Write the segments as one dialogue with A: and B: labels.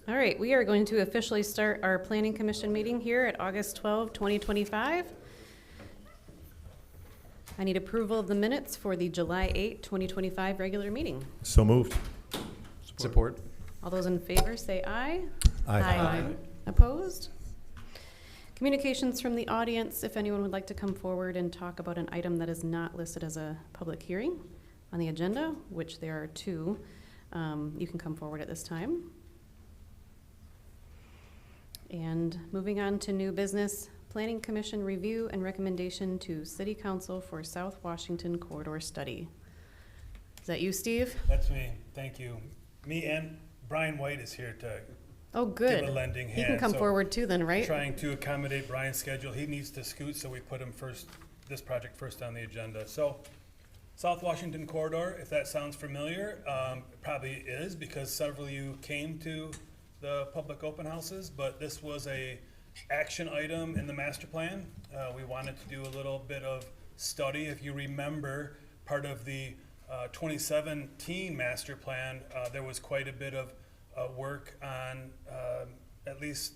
A: All right, we are going to officially start our Planning Commission meeting here at August 12, 2025. I need approval of the minutes for the July 8, 2025 regular meeting.
B: So moved.
C: Support.
A: All those in favor say aye.
B: Aye.
A: Opposed? Communications from the audience, if anyone would like to come forward and talk about an item that is not listed as a public hearing on the agenda, which there are two, you can come forward at this time. And moving on to new business, Planning Commission review and recommendation to City Council for South Washington Corridor Study. Is that you, Steve?
D: That's me. Thank you. Me and Brian White is here to
A: Oh, good.
D: give a lending hand.
A: He can come
D: So
A: forward too then, right?
D: Trying to accommodate Brian's schedule. He needs to scoot, so we put him first, this project first on the agenda. So South Washington Corridor, if that sounds familiar, it probably is because several of you came to the public open houses, but this was a action item in the master plan. We wanted to do a little bit of study. If you remember, part of the 2017 master plan, there was quite a bit of work on at least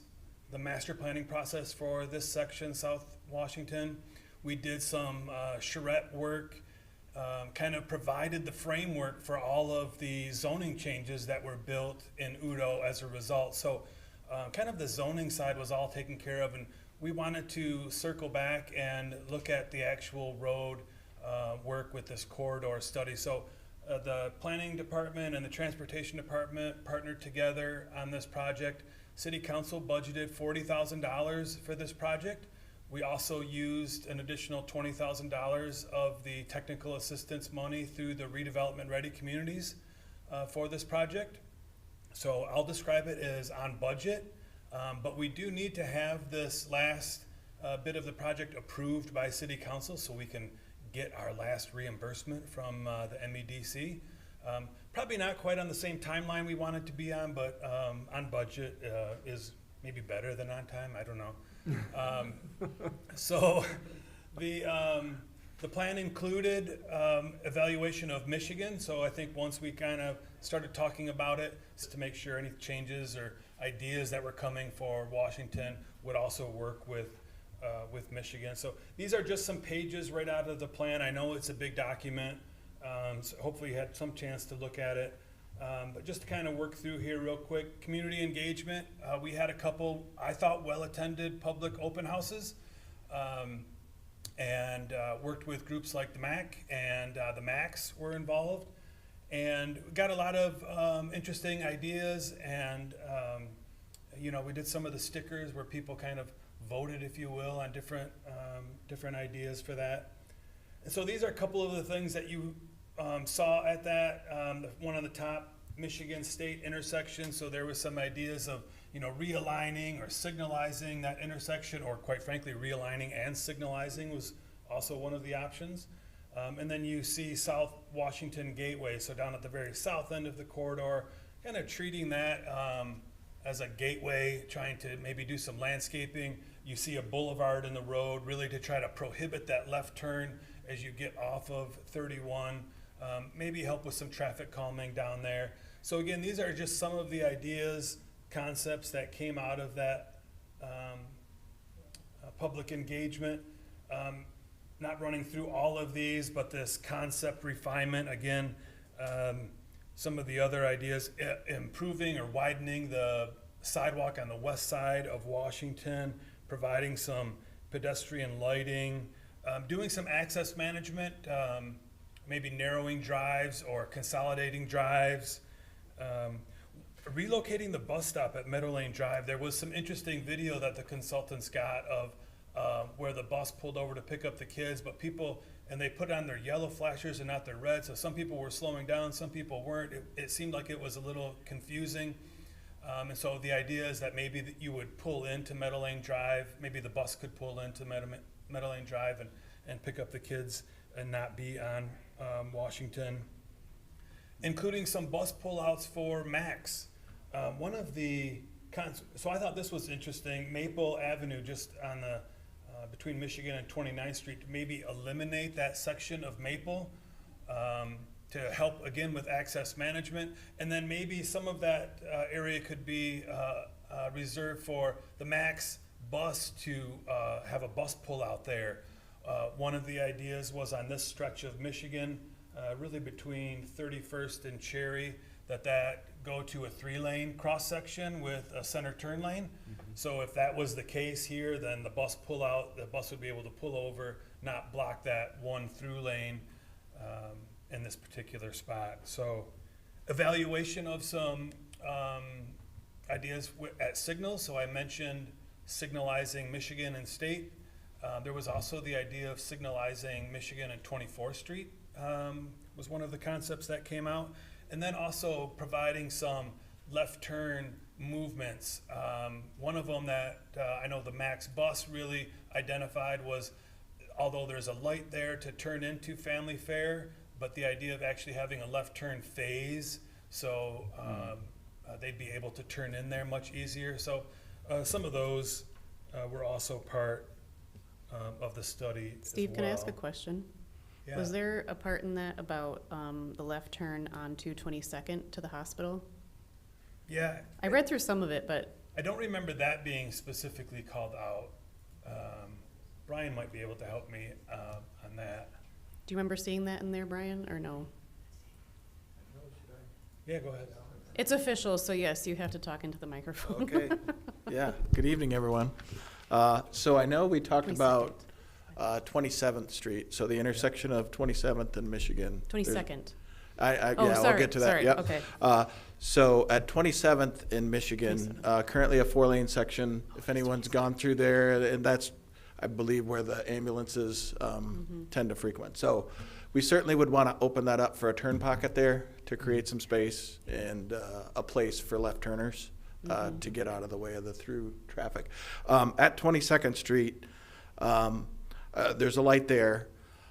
D: the master planning process for this section, South Washington. We did some charrette work, kind of provided the framework for all of the zoning changes that were built in Udo as a result. So kind of the zoning side was all taken care of, and we wanted to circle back and look at the actual road work with this corridor study. So the planning department and the transportation department partnered together on this project. City Council budgeted $40,000 for this project. We also used an additional $20,000 of the technical assistance money through the redevelopment ready communities for this project. So I'll describe it as on budget, but we do need to have this last bit of the project approved by City Council so we can get our last reimbursement from the MEDC. Probably not quite on the same timeline we want it to be on, but on budget is maybe better than on time, I don't know. So the plan included evaluation of Michigan. So I think once we kind of started talking about it, to make sure any changes or ideas that were coming for Washington would also work with Michigan. So these are just some pages right out of the plan. I know it's a big document, so hopefully you had some chance to look at it. But just to kind of work through here real quick, community engagement. We had a couple, I thought, well-attended public open houses, and worked with groups like the MAC and the MACs were involved, and got a lot of interesting ideas. And we did some of the stickers where people kind of voted, if you will, on different ideas for that. And so these are a couple of the things that you saw at that. The one on the top, Michigan State intersection. So there was some ideas of realigning or signalizing that intersection, or quite frankly, realigning and signalizing was also one of the options. And then you see South Washington Gateway. So down at the very south end of the corridor, kind of treating that as a gateway, trying to maybe do some landscaping. You see a boulevard in the road, really to try to prohibit that left turn as you get off of 31, maybe help with some traffic calming down there. So again, these are just some of the ideas, concepts that came out of that public engagement. Not running through all of these, but this concept refinement, again, some of the other ideas, improving or widening the sidewalk on the west side of Washington, providing some pedestrian lighting, doing some access management, maybe narrowing drives or consolidating drives, relocating the bus stop at Meadow Lane Drive. There was some interesting video that the consultants got of where the bus pulled over to pick up the kids, but and they put on their yellow flashers and not their red, so some people were slowing down, some people weren't. It seemed like it was a little confusing. And so the idea is that maybe that you would pull into Meadow Lane Drive, maybe the bus could pull into Meadow Lane Drive and pick up the kids and not be on Washington. Including some bus pullouts for Max. One of the, so I thought this was interesting, Maple Avenue just on the, between Michigan and 29th Street, to maybe eliminate that section of Maple help again with access management. And then maybe some of that area could be reserved for the MAX bus to have a bus pull out there. One of the ideas was on this stretch of Michigan, really between 31st and Cherry, that go to a 3-lane cross section with a center turn lane. So if that was the case here, then the bus would be able to pull over, not block that one through lane in this particular spot. So evaluation of some ideas at signals. So I mentioned signalizing Michigan and State. There was also the idea of signalizing Michigan and 24th Street was one of the concepts that came out. And then also providing some left turn movements. One of them that I know the MAX bus really identified was, although there's a light there to turn into Family Fair, but the idea of actually having a left turn phase, so they'd be able to turn in there much easier. So some of those were also part of the study.
A: Steve, can I ask a question?
D: Yeah.
A: Was there a part in that about the left turn onto 22nd to the hospital?
D: Yeah.
A: I read through some of it, but
D: I don't remember that being specifically called out. Brian might be able to help me on that.
A: do you remember seeing that in there, Brian, or no?
D: Yeah, go ahead.
A: It's official, so yes, you have to talk into the microphone.
C: Okay. Yeah. Good evening, everyone. So I know we talked
A: 22nd.
C: about 27th Street, so the intersection of 27th and Michigan.
A: 22nd.
C: Oh,
A: Oh,
C: yeah,
A: sorry,
C: I'll get to that.
A: sorry,
C: Yep.
A: okay.
C: So at 27th in Michigan, currently a 4-lane section. If anyone's gone through there, and that's, I believe, where the ambulances tend to frequent. So we certainly would want to open that up for a turn pocket there to create some space and a place for left turners to get out of the way of the through traffic. At 22nd Street, there's a light there.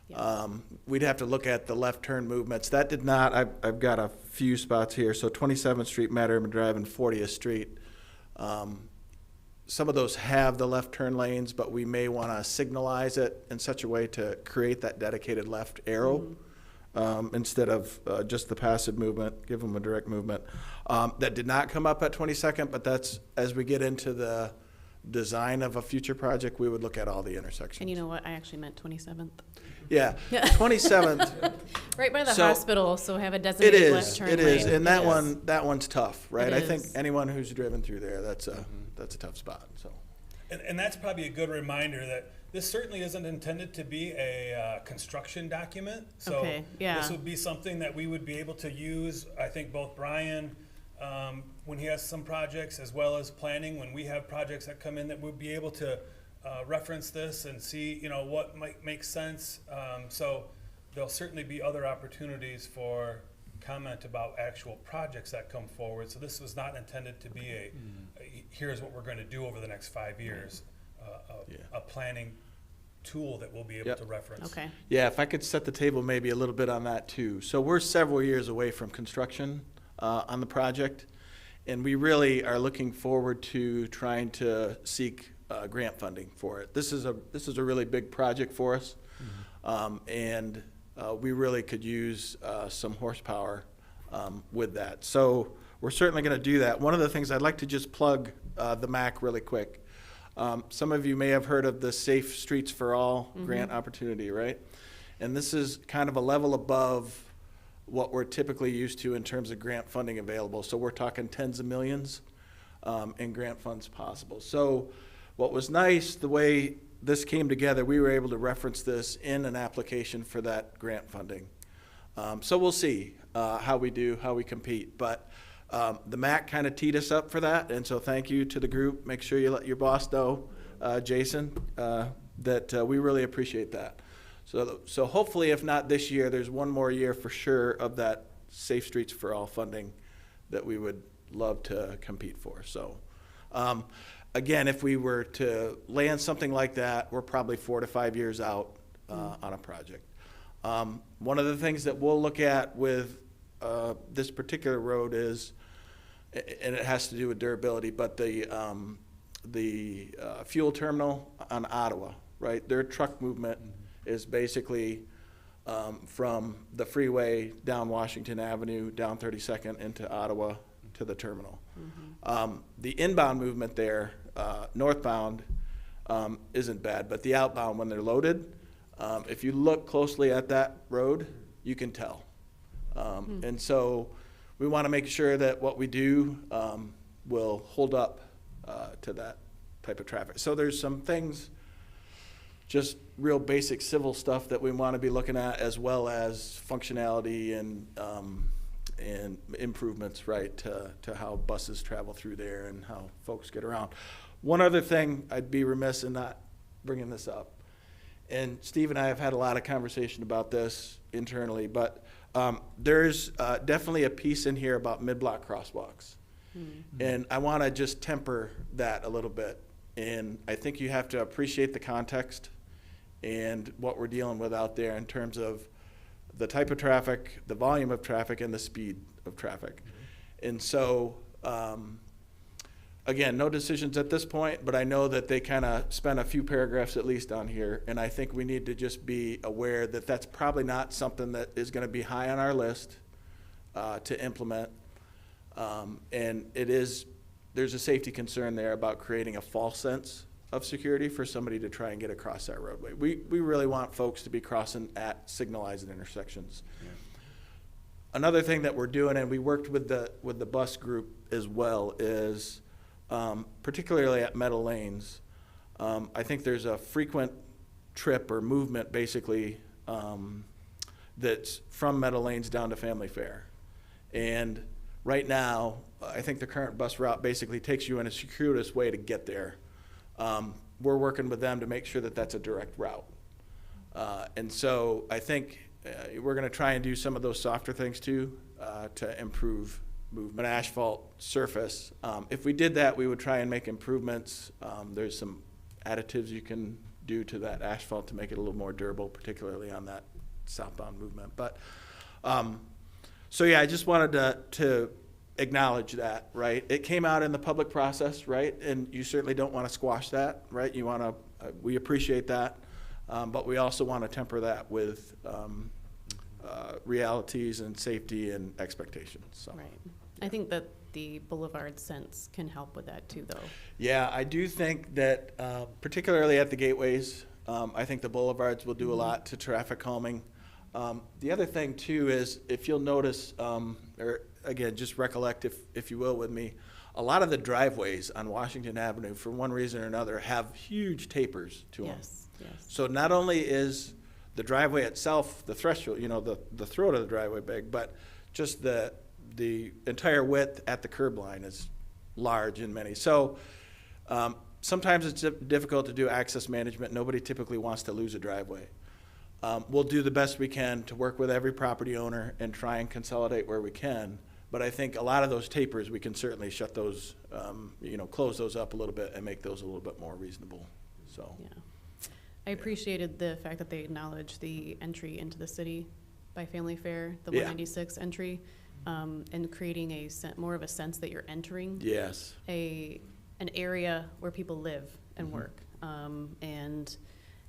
A: Yes.
C: We'd have to look at the left turn movements. That did not, I've got a few spots here. So 27th Street, Matt Urban Drive, and 40th Street. Some of those have the left turn lanes, but we may want to signalize it in such a way to create that dedicated left arrow instead of just the passive movement, give them a direct movement. That did not come up at 22nd, but that's, as we get into the design of a future project, we would look at all the intersections.
A: And you know what? I actually meant 27th.
C: Yeah, 27th.
A: Right by the
C: So,
A: hospital, so have a
C: It
A: designated left
C: is,
A: turn
C: it is,
A: lane.
C: and that
A: It is.
C: that one's tough, right?
A: It
C: I think
A: is.
C: anyone who's driven through there, that's a tough spot. So.
D: And that's probably a good reminder that this certainly isn't intended to be a construction document. So
A: Okay, yeah.
D: this would be something that we would be able to use. I think both Brian, when he has some projects, as well as planning, when we have projects that come in, that we'll be able to reference this and see, what might make sense. So there'll certainly be other opportunities for comment about actual projects that come forward. So this was not intended to be here's what we're going to do over the next 5 years, a planning tool that we'll be able
C: Yep.
D: to reference.
A: Okay.
C: Yeah, if I could set the table maybe a little bit on that too. So we're several years away from construction on the project, and we really are looking forward to trying to seek grant funding for it. This is a really big project for us, and we really could use some horsepower with that. So we're certainly going to do that. One of the things I'd like to just plug the MAC really quick. Some of you may have heard of the Safe Streets for All grant opportunity, right? And this is kind of a level above what we're typically used to in terms of grant funding available. So we're talking tens of millions in grant funds possible. So what was nice, the way this came together, we were able to reference this in an application for that grant funding. So we'll see how we do, how we compete. But the MAC kind of teed us up for that, and so thank you to the group. Make sure you let your boss know, Jason, that we really appreciate that. So hopefully, if not this year, there's one more year for sure of that Safe Streets for All funding that we would love to compete for. So again, if we were to land something like that, we're probably 4 to 5 years out on a project. One of the things that we'll look at with this particular road is, and it has to do with durability, but the fuel terminal on Ottawa, right? Their truck movement is basically from the freeway down Washington Avenue, down 32nd into Ottawa to the terminal. The inbound movement there, northbound, isn't bad, but the outbound, when they're loaded, if you look closely at that road, you can tell. And so we want to make sure that what we do will hold up to that type of traffic. So there's some things, just real basic civil stuff that we want to be looking at, as well as functionality and improvements, right, to how buses travel through there and how folks get around. One other thing, I'd be remiss in not bringing this up, and Steve and I have had a lot of conversation about this internally, but there's definitely a piece in here about mid-block crosswalks. And I want to just temper that a little bit. And I think you have to appreciate the context and what we're dealing with out there in terms of the type of traffic, the volume of traffic, and the speed of traffic. And so, again, no decisions at this point, but I know that they kind of spent a few paragraphs at least on here, and I think we need to just be aware that that's probably not something that is going to be high on our list to implement. And there's a safety concern there about creating a false sense of security for somebody to try and get across that roadway. We really want folks to be crossing at signalized intersections. Yeah. Another thing that we're doing, and we worked with the bus group as well, is particularly at Meadow Lanes, I think there's a frequent trip or movement basically that's from Meadow Lanes down to Family Fair. And right now, I think the current bus route basically takes you in a circuitous way to get there. We're working with them to make sure that that's a direct route. And so I think we're going to try and do some of those softer things too to improve movement. Asphalt surface. If we did that, we would try and make improvements. There's some additives you can do to that asphalt to make it a little more durable, particularly on that southbound movement. But so yeah, I just wanted to acknowledge that, right? It came out in the public process, right? And you certainly don't want to squash that, right? You want to, we appreciate that, but we also want to temper that with realities and safety and expectations. So.
A: Right. I think that the boulevard sense can help with that too, though.
C: Yeah, I do think that particularly at the gateways, I think the boulevards will do a lot to traffic calming. The other thing too is, if you'll notice, or again, just recollect if you will with me, a lot of the driveways on Washington Avenue, for one reason or another, have huge tapers to them.
A: Yes, yes.
C: So not only is the driveway itself, the threshold, the throat of the driveway big, but just the entire width at the curb line is large in many. So sometimes it's difficult to do access management. Nobody typically wants to lose a driveway. We'll do the best we can to work with every property owner and try and consolidate where we can. But I think a lot of those tapers, we can certainly shut those, close those up a little bit and make those a little bit more reasonable. So. Yeah.
A: I appreciated the fact that they acknowledged the entry into the city by Family Fair, the 196 entry, and creating more of a sense that you're entering. Yes. An area where people live and work, and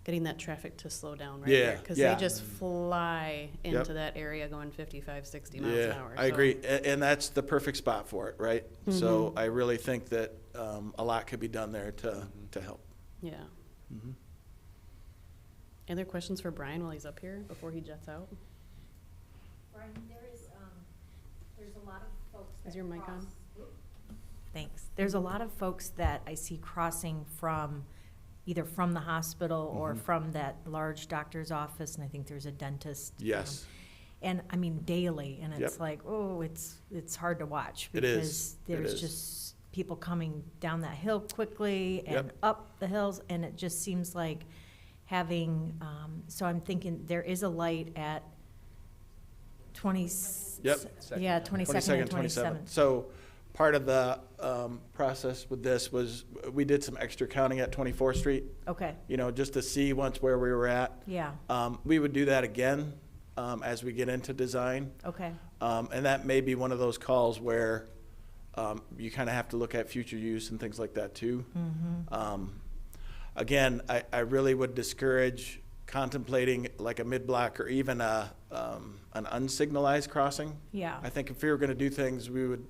A: getting that traffic to slow down right there, because they just fly into that area going 55, 60 miles an hour.
C: I agree, and that's the perfect spot for it, right? So I really think that a lot could be done there to help.
A: Yeah. Other questions for Brian while he's up here before he jets out?
B: Brian, there's a lot of folks that
A: Is your mic on?
B: Thanks. There's a lot of folks that I see crossing from either from the hospital or from that large doctor's office, and I think there's a dentist.
C: Yes.
B: And I mean daily, and it's like, oh, it's hard to watch because there's just people coming down that hill quickly and up the hills, and it just seems like having, so I'm thinking there is a light at 22nd and 27th.
C: So part of the process with this was we did some extra counting at 24th Street.
B: Okay.
C: Just to see once where we were at.
B: Yeah.
C: We would do that again as we get into design.
B: Okay.
C: And that may be one of those calls where you kind of have to look at future use and things like that too. Again, I really would discourage contemplating like a mid-block or even an unsignalized crossing.
B: Yeah.
C: I think if we were going to do things, we would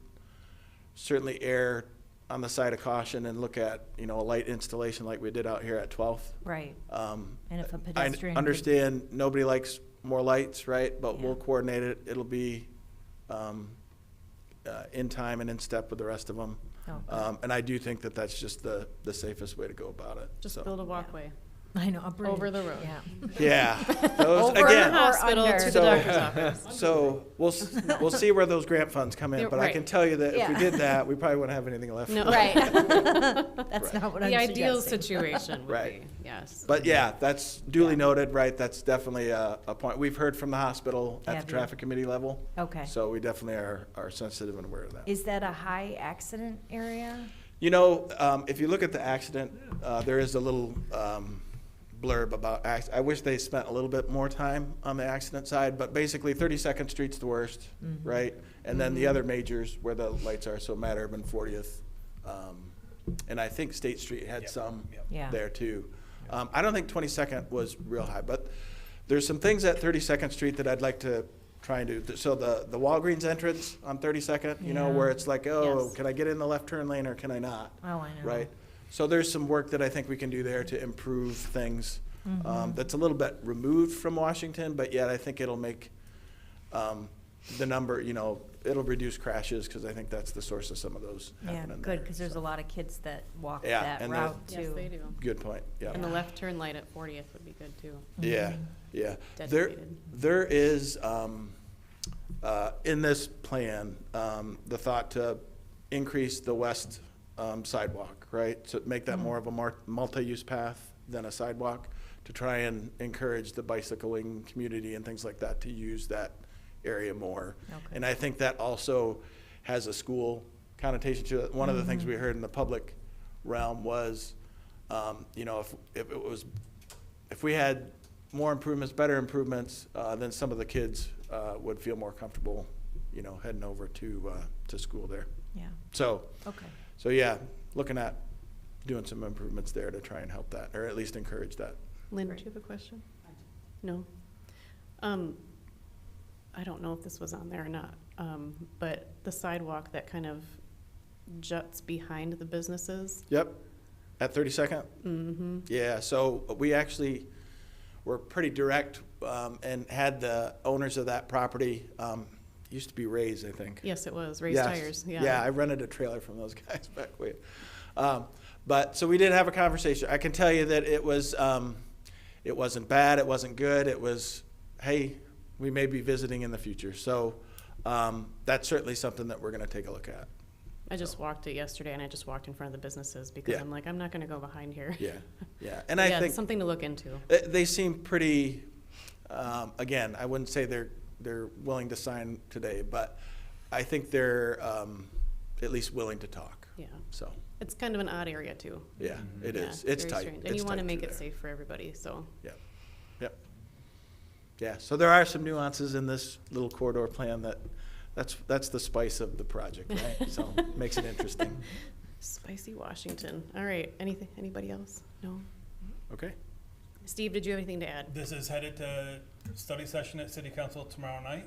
C: certainly err on the side of caution and look at, a light installation like we did out here at 12th.
B: Right. And if a
C: I
B: pedestrian.
C: understand nobody likes more lights, right? But
B: Yeah.
C: we'll coordinate it. It'll be in time and in step with the rest of them.
B: Oh,
C: And I do think that that's just the safest way to go about it.
A: Just
C: So,
A: build a walkway.
B: I know, a bridge.
A: Over the road.
B: Yeah.
C: yeah, those,
A: Over the
C: again,
A: hospital
B: under.
A: to the
C: So-
A: doctor's office.
C: so we'll see where those grant funds come in.
A: Yeah,
C: But I
A: right.
C: can tell you that if we
B: Yeah.
C: did that, we probably wouldn't have anything left.
A: No.
B: Right. That's
C: Right.
B: not what I'm
A: The ideal
B: suggesting.
A: situation would
C: Right.
A: be, yes.
C: But yeah, that's duly
B: Yeah.
C: noted, right? That's definitely a point. We've heard from the hospital at
B: Have
C: the
B: you?
C: traffic committee level.
B: Okay.
C: So we definitely are sensitive and aware of that.
B: Is that a high accident area?
C: If you look at the accident, there is a little blurb about, I wish they spent a little bit more time on the accident side, but basically 32nd Street's the worst, right? And then the other majors where the lights are, so Matt Urban, 40th. And I think State Street had
D: Yep,
C: some
D: yep.
B: Yeah.
C: there too. I don't think 22nd was real high, but there's some things at 32nd Street that I'd like to try and do. So the Walgreens entrance on 32nd,
B: Yeah.
C: where it's like, oh,
B: Yes.
C: can I get in the left turn lane or can I not?
B: Oh, I know.
C: Right? So there's some work that I think we can do there to improve things. That's a little bit removed from Washington, but yet I think it'll make the number, it'll reduce crashes because I think that's the source of some of those
B: Yeah,
C: happening
B: good,
C: there.
B: because there's a lot of kids that walk
C: Yeah,
B: that
C: and
B: route
A: Yes,
B: too.
A: they do.
C: Good point, yeah.
A: And the left turn light at 40th would be good too.
C: Yeah, yeah.
A: Dedicated.
C: There is, in this plan, the thought to increase the west sidewalk, right? To make that more of a multi-use path than a sidewalk, to try and encourage the bicycling community and things like that to use that area more.
B: Okay.
C: And I think that also has a school connotation to it. One of the things we heard in the public realm was, if we had more improvements, better improvements, then some of the kids would feel more comfortable, heading over to school there.
B: Yeah,
C: So,
B: okay.
C: so yeah, looking at doing some improvements there to try and help that, or at least encourage that.
A: Lynn, do you have a question? No? I don't know if this was on there or not, but the sidewalk that kind of juts behind the businesses.
C: Yep, at 32nd?
A: Mm-hmm.
C: Yeah, so we actually were pretty direct and had the owners of that property, used to be Ray's, I think.
A: Yes, it was, Raised
C: Yes.
A: Tires, yeah.
C: Yeah, I rented a trailer from those guys back way. But, so we did have a conversation. I can tell you that it wasn't bad, it wasn't good, it was, hey, we may be visiting in the future. So that's certainly something that we're gonna take a look at.
A: I just walked it yesterday, and I just walked in front of the businesses because
C: Yeah.
A: I'm like, I'm not gonna go behind here.
C: Yeah, yeah. And I
A: Yeah,
C: think
A: it's something to look into.
C: they seem pretty, again, I wouldn't say they're willing to sign today, but I think they're at least willing to talk.
A: Yeah.
C: So,
A: It's kind of an odd area too.
C: yeah, it
A: Yeah,
C: is. It's
A: very
C: tight.
A: strange. And
C: It's
A: you want to
C: tight
A: make
C: through
A: it
C: there.
A: safe for everybody, so.
C: Yep, yep. Yeah, so there are some nuances in this little corridor plan that's the spice of the project, right? So, makes it interesting.
A: Spicy Washington. All right, anybody else? No?
C: Okay?
A: Steve, did you have anything to add?
D: This is headed to study session at city council tomorrow night,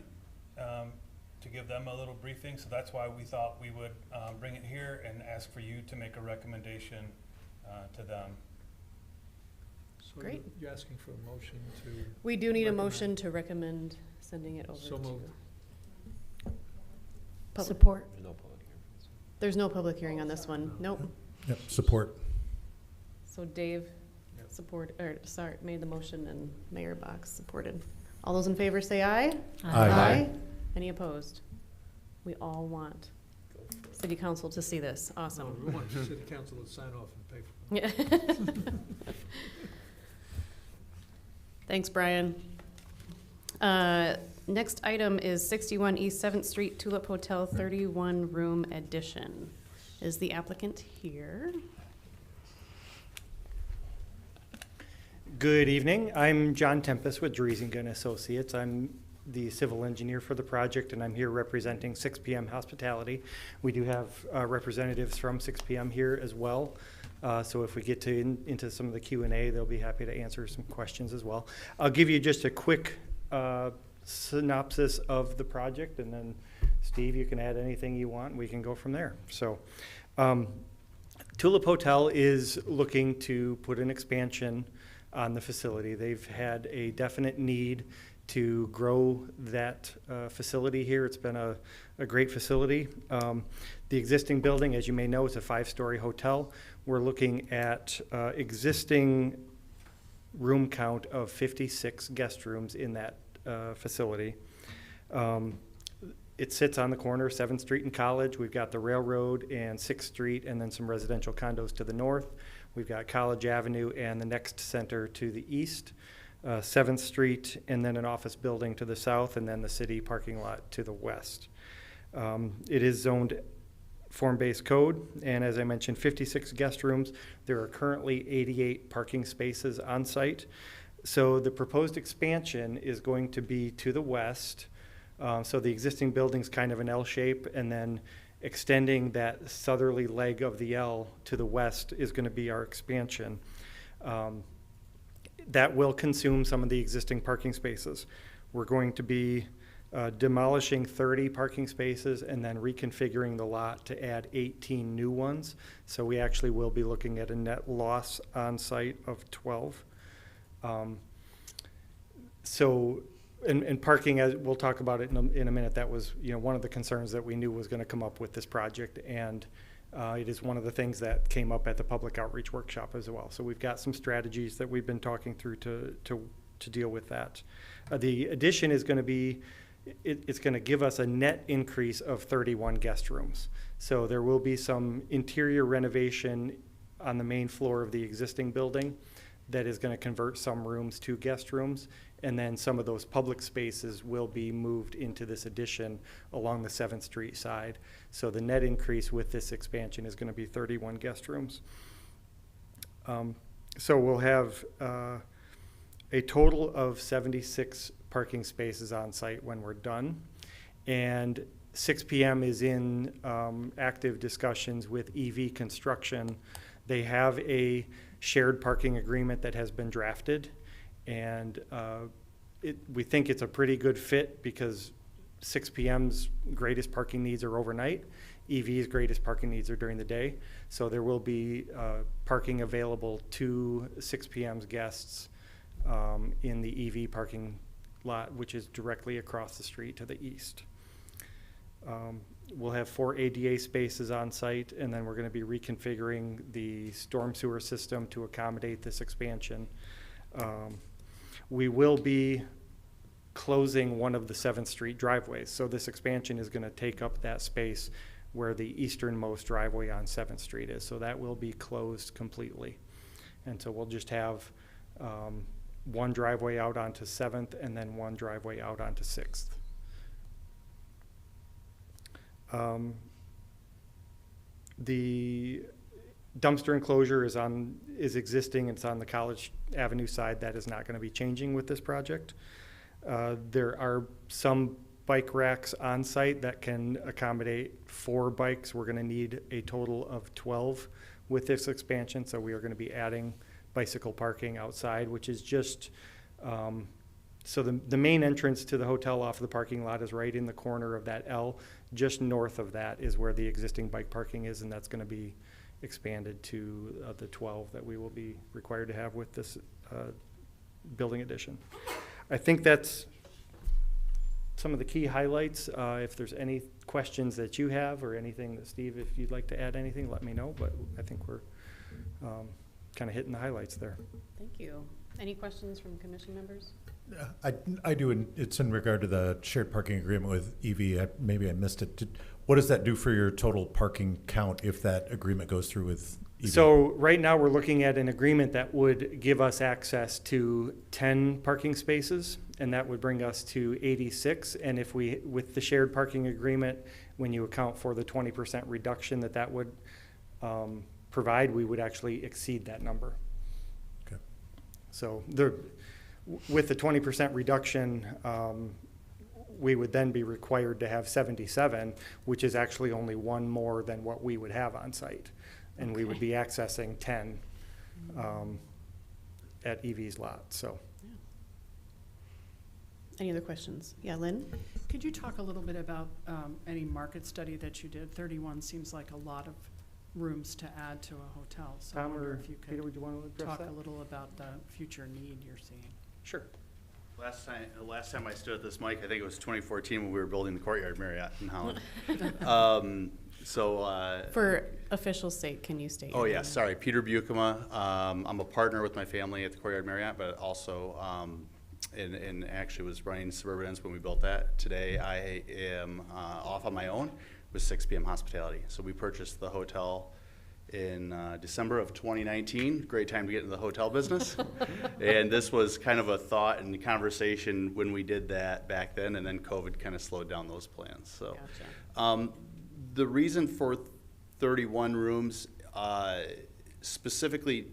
D: to give them a little briefing, so that's why we thought we would, bring it here and ask for you to make a recommendation, to them.
E: So
A: Great.
E: You're asking for a motion to,
A: We do need a
E: Recommend.
A: motion to recommend sending it over to.
E: So moved.
B: Support.
A: There's no public hearing on this one. Nope.
F: Yep, support.
A: So Dave made the motion and Mayor Box supported. All those in favor say aye.
F: Aye.
A: Any opposed? We all want city council to see this.
E: no,
A: Awesome.
E: we want the city council to sign off and pay for it.
A: Yeah. Thanks, Brian. Next item is 61 East 7th Street Tulip Hotel 31 room addition. Is the applicant here?
G: Good evening. I'm John Tempest with Dreesinger & Associates. I'm the civil engineer for the project, and I'm here representing 6 PM Hospitality. We do have representatives from 6 PM here as well. So if we get into some of the Q&A, they'll be happy to answer some questions as well. I'll give you just a quick synopsis of the project, and then Steve, you can add anything you want. We can go from there. So Tulip Hotel is looking to put an expansion on the facility. They've had a definite need to grow that facility here. It's been a great facility. The existing building, as you may know, is a 5-story hotel. We're looking at existing room count of 56 guest rooms in that facility. It sits on the corner of 7th Street and College. We've got the railroad and 6th Street, and then some residential condos to the north. We've got College Avenue and the Next Center to the east, 7th Street, and then an office building to the south, and then the city parking lot to the west. It is zoned form-based code, and as I mentioned, 56 guest rooms. There are currently 88 parking spaces on site. So the proposed expansion is going to be to the west. So the existing building's kind of an L shape, and then extending that southerly leg of the L to the west is going to be our expansion. That will consume some of the existing parking spaces. We're going to be demolishing 30 parking spaces and then reconfiguring the lot to add 18 new ones. So we actually will be looking at a net loss on site of 12. And parking, as we'll talk about it in a minute, that was one of the concerns that we knew was going to come up with this project, and it is one of the things that came up at the public outreach workshop as well. So we've got some strategies that we've been talking through to deal with that. The addition is going to be, it's going to give us a net increase of 31 guest rooms. So there will be some interior renovation on the main floor of the existing building that is going to convert some rooms to guest rooms, and then some of those public spaces will be moved into this addition along the 7th Street side. So the net increase with this expansion is going to be 31 guest rooms. So we'll have a total of 76 parking spaces on site when we're done, and 6 p.m. is in active discussions with EV Construction. They have a shared parking agreement that has been drafted, and we think it's a pretty good fit because 6 p.m.'s greatest parking needs are overnight. EV's greatest parking needs are during the day. So there will be parking available to 6 p.m.'s guests in the EV parking lot, which is directly across the street to the east. We'll have 4 ADA spaces on site, and then we're going to be reconfiguring the storm sewer system to accommodate this expansion. We will be closing one of the 7th Street driveways. So this expansion is going to take up that space where the easternmost driveway on 7th Street is. So that will be closed completely. And so we'll just have one driveway out onto 7th and then one driveway out onto 6th. The dumpster enclosure is existing. It's on the College Avenue side. That is not going to be changing with this project. There are some bike racks on site that can accommodate 4 bikes. We're going to need a total of 12 with this expansion, so we are going to be adding bicycle parking outside, which is just so the main entrance to the hotel off the parking lot is right in the corner of that L. Just north of that is where the existing bike parking is, and that's going to be expanded to the 12 that we will be required to have with this building addition. I think that's some of the key highlights. If there's any questions that you have or anything that Steve, if you'd like to add anything, let me know, but I think we're kind of hitting the highlights there.
A: Thank you. Any questions from commission members?
F: I do, and it's in regard to the shared parking agreement with EV. Maybe I missed it. What does that do for your total parking count if that agreement goes through with EV?
G: So right now we're looking at an agreement that would give us access to 10 parking spaces, and that would bring us to 86. And if we, with the shared parking agreement, when you account for the 20% reduction that would provide, we would actually exceed that number.
F: Okay.
G: So with the 20% reduction, we would then be required to have 77, which is actually only one more than what we would have on site. and we would
A: Okay.
G: be accessing 10 at EV's lot, so.
A: Any other questions? Yeah, Lynn?
H: Could you talk a little bit about any market study that you did? 31 seems like a lot of rooms to add to a hotel. So I
G: Tom
H: wonder
G: or
H: if you
G: Peter,
H: could
G: would you want to address
H: talk
G: that?
H: a little about the future need you're seeing.
G: Sure.
I: Last time I stood at this mic, I think it was 2014 when we were building the Courtyard Marriott in Holland.
A: For official sake, can you state?
I: Oh
A: your
I: yeah,
A: name?
I: sorry, Peter Buikema. I'm a partner with my family at the Courtyard Marriott, but also, and actually was running Suburban Inns when we built that. Today I am off on my own with 6 p.m. Hospitality. So we purchased the hotel in December of 2019. Great time to get into the hotel business. And this was kind of a thought and conversation when we did that back then, and then COVID kind of slowed down those plans. So.
A: Gotcha.
I: The reason for 31 rooms, specifically,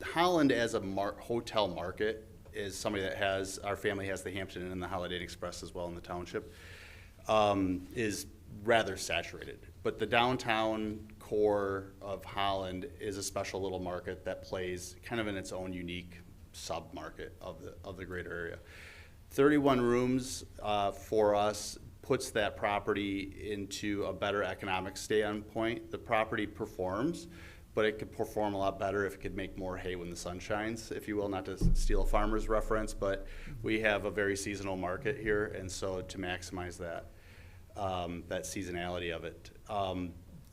I: Holland as a hotel market is somebody that has, our family has the Hampton Inn and the Holiday Inn Express as well in the township, is rather saturated. But the downtown core of Holland is a special little market that plays kind of in its own unique sub-market of the greater area. 31 rooms for us puts that property into a better economic standpoint. The property performs, but it could perform a lot better if it could make more hay when the sun shines, if you will, not to steal a farmer's reference, but we have a very seasonal market here, and so to maximize that, that seasonality of it.